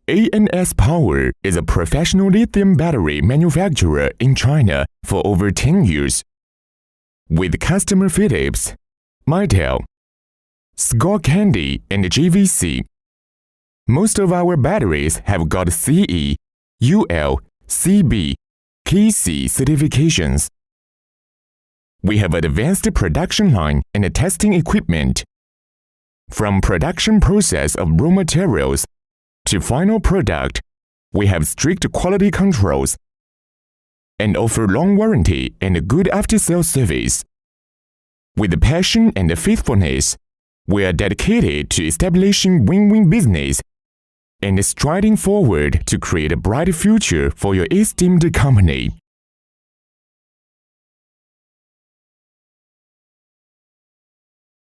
A&S Power is a professional lithium battery manufacturer in China for over 10 years. With customer Philips, Mitel, Skull Candy, and GVC. Most of our batteries have got CE, UL, CB, KC certifications. We have advanced production line and testing equipment. From production process of raw materials to final product, we have strict quality controls and offer long warranty and good after-sales service. With passion and faithfulness, we are dedicated to establishing win-win business and striding forward to create a bright future for your esteemed company.